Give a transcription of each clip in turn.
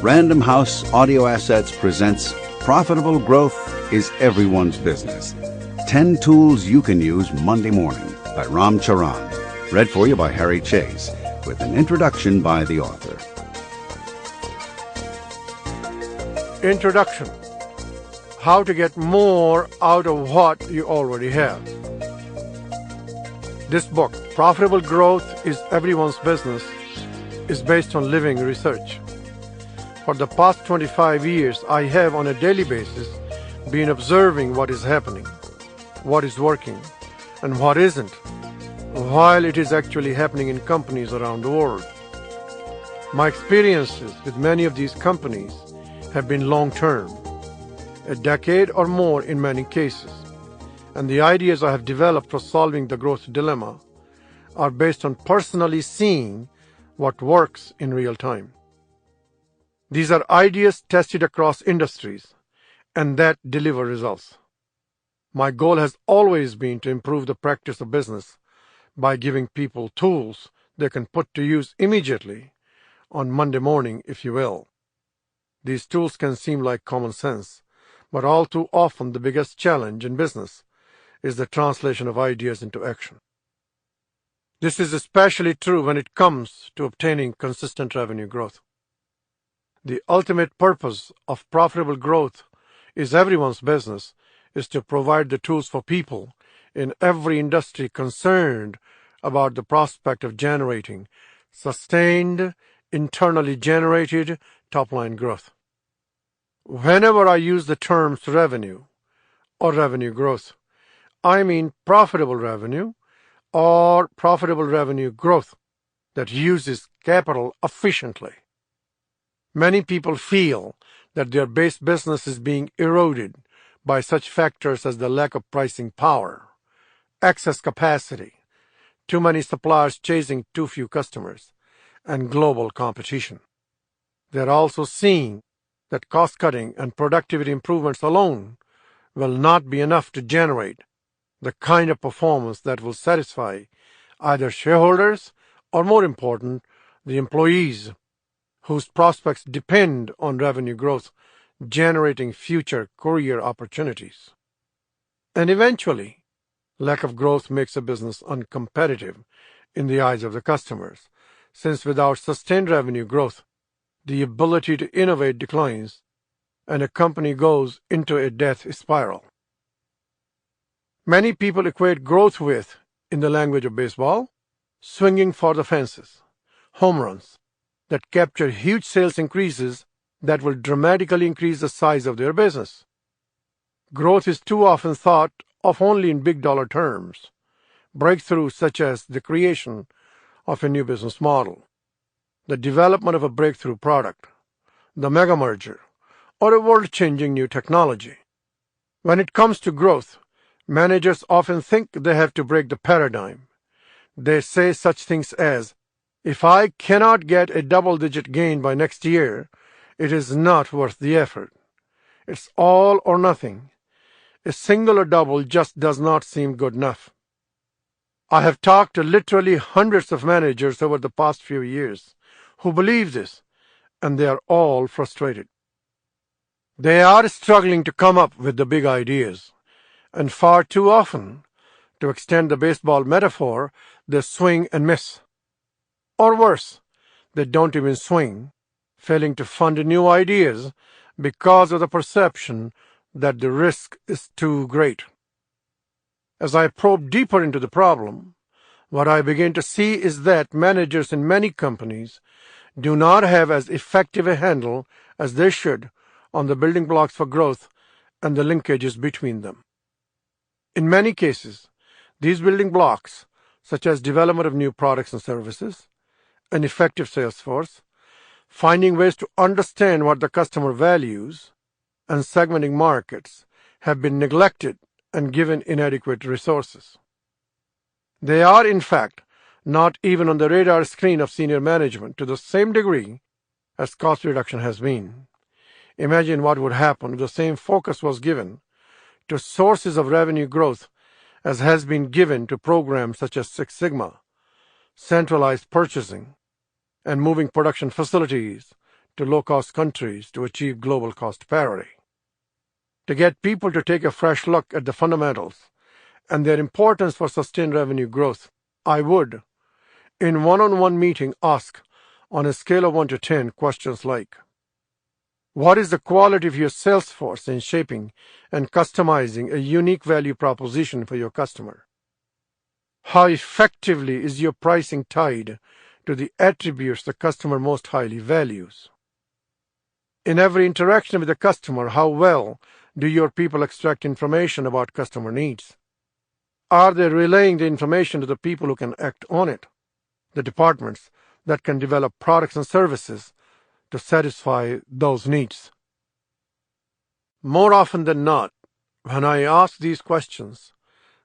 Random House Audio Assets presents Profitable Growth is Everyone's Business. 10 Tools You Can Use Monday Morning by Ram Charan. Read for you by Harry Chase, with an introduction by the author. Introduction. How to get more out of what you already have. This book, Profitable Growth is Everyone's Business, is based on living research. For the past 25 years, I have on a daily basis been observing what is happening, what is working, and what isn't, while it is actually happening in companies around the world. My experiences with many of these companies have been long-term, a decade or more in many cases, and the ideas I have developed for solving the growth dilemma are based on personally seeing what works in real time. These are ideas tested across industries and that deliver results. My goal has always been to improve the practice of business by giving people tools they can put to use immediately on Monday morning, if you will. These tools can seem like common sense, but all too often the biggest challenge in business is the translation of ideas into action. This is especially true when it comes to obtaining consistent revenue growth. The ultimate purpose of profitable growth is everyone's business is to provide the tools for people in every industry concerned about the prospect of generating sustained, internally generated top-line growth. Whenever I use the terms revenue or revenue growth, I mean profitable revenue or profitable revenue growth that uses capital efficiently. Many people feel that their base business is being eroded by such factors as the lack of pricing power, excess capacity, too many suppliers chasing too few customers, and global competition. They're also seeing that cost-cutting and productivity improvements alone will not be enough to generate the kind of performance that will satisfy either shareholders or, more important, the employees whose prospects depend on revenue growth generating future career opportunities. And eventually, lack of growth makes a business uncompetitive in the eyes of the customers, since without sustained revenue growth, the ability to innovate declines and a company goes into a death spiral. Many people equate growth with, in the language of baseball, swinging for the fences, home runs that capture huge sales increases that will dramatically increase the size of their business. Growth is too often thought of only in big dollar terms, breakthroughs such as the creation of a new business model, the development of a breakthrough product, the mega merger, or a world-changing new technology. When it comes to growth, managers often think they have to break the paradigm. They say such things as, "If I cannot get a double-digit gain by next year, it is not worth the effort. It's all or nothing. A single or double just does not seem good enough." I have talked to literally hundreds of managers over the past few years who believe this, and they are all frustrated. They are struggling to come up with the big ideas, and far too often, to extend the baseball metaphor, they swing and miss. Or worse, they don't even swing, failing to fund new ideas because of the perception that the risk is too great. As I probe deeper into the problem, what I begin to see is that managers in many companies do not have as effective a handle as they should on the building blocks for growth and the linkages between them. In many cases, these building blocks, such as development of new products and services, an effective sales force, finding ways to understand what the customer values, and segmenting markets, have been neglected and given inadequate resources. They are, in fact, not even on the radar screen of senior management to the same degree as cost reduction has been. Imagine what would happen if the same focus was given to sources of revenue growth as has been given to programs such as Six Sigma, centralized purchasing, and moving production facilities to low-cost countries to achieve global cost parity. To get people to take a fresh look at the fundamentals and their importance for sustained revenue growth, I would, in one-on-one meeting, ask on a scale of 1 to 10 questions like, what is the quality of your sales force in shaping and customizing a unique value proposition for your customer? How effectively is your pricing tied to the attributes the customer most highly values? In every interaction with the customer, how well do your people extract information about customer needs? Are they relaying the information to the people who can act on it, the departments that can develop products and services to satisfy those needs? More often than not, when I ask these questions,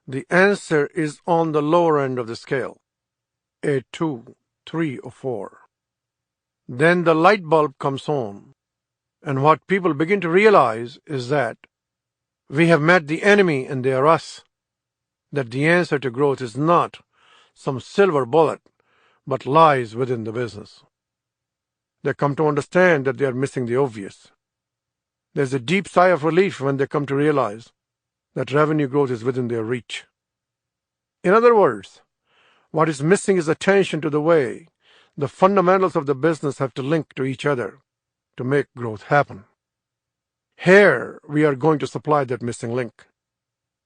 the answer is on the lower end of the scale, a 2, 3, or 4. Then the light bulb comes on, and what people begin to realize is that we have met the enemy and they are us, that the answer to growth is not some silver bullet, but lies within the business. They come to understand that they are missing the obvious. There's a deep sigh of relief when they come to realize that revenue growth is within their reach. In other words, what is missing is attention to the way the fundamentals of the business have to link to each other to make growth happen. Here, we are going to supply that missing link.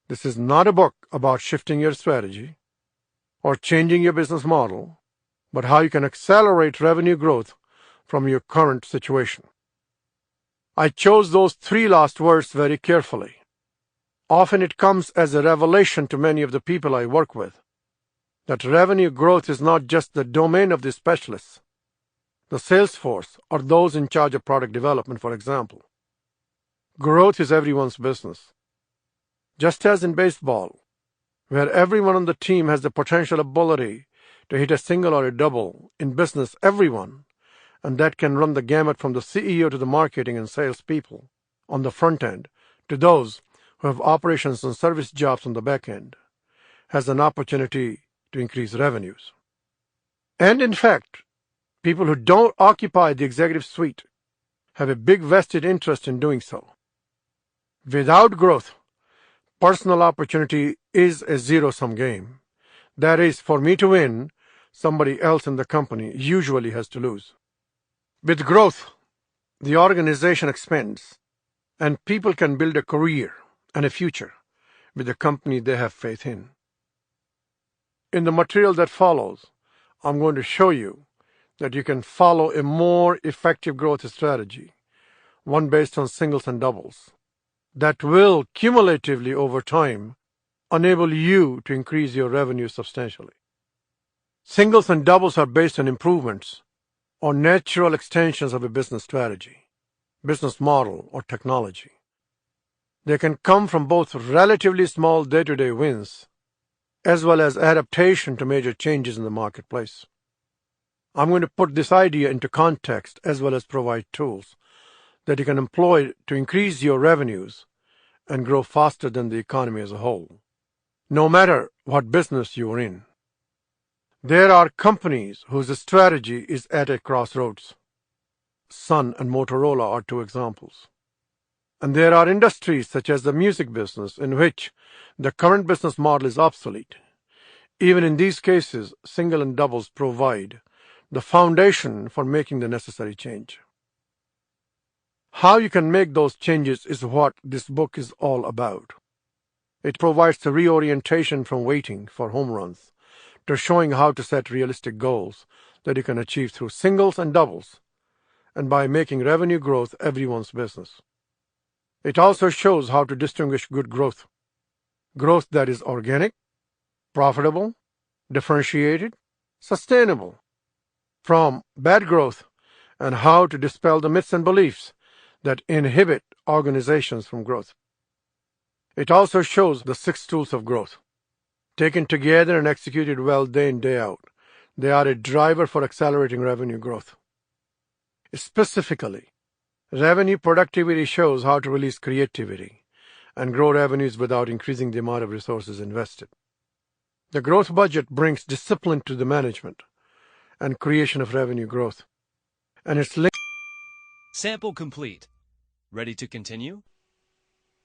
This is not a book about shifting your strategy or changing your business model, but how you can accelerate revenue growth from your current situation. I chose those 3 last words very carefully. Often it comes as a revelation to many of the people I work with that revenue growth is not just the domain of the specialists, the sales force, or those in charge of product development, for example. Growth is everyone's business. Just as in baseball, where everyone on the team has the potential ability to hit a single or a double, in business, everyone, and that can run the gamut from the CEO to the marketing and sales people on the front end to those who have operations and service jobs on the back end, has an opportunity to increase revenues. And in fact, people who don't occupy the executive suite have a big vested interest in doing so. Without growth, personal opportunity is a zero-sum game. That is, for me to win, somebody else in the company usually has to lose. With growth, the organization expands, and people can build a career and a future with the company they have faith in. In the material that follows, I'm going to show you that you can follow a more effective growth strategy, one based on singles and doubles, that will cumulatively over time enable you to increase your revenue substantially. Singles and doubles are based on improvements or natural extensions of a business strategy, business model, or technology. They can come from both relatively small day-to-day wins as well as adaptation to major changes in the marketplace. I'm going to put this idea into context as well as provide tools that you can employ to increase your revenues and grow faster than the economy as a whole, no matter what business you are in. There are companies whose strategy is at a crossroads. Sun and Motorola are 2 examples. And there are industries such as the music business in which the current business model is obsolete. Even in these cases, single and doubles provide the foundation for making the necessary change. How you can make those changes is what this book is all about. It provides the reorientation from waiting for home runs to showing how to set realistic goals that you can achieve through singles and doubles, and by making revenue growth everyone's business. It also shows how to distinguish good growth, growth that is organic, profitable, differentiated, sustainable, from bad growth, and how to dispel the myths and beliefs that inhibit organizations from growth. It also shows the 6 tools of growth. Taken together and executed well day in, day out, they are a driver for accelerating revenue growth. Specifically, revenue productivity shows how to release creativity and grow revenues without increasing the amount of resources invested. The growth budget brings discipline to the management and creation of revenue growth, and it's linked Sample complete. Ready to continue?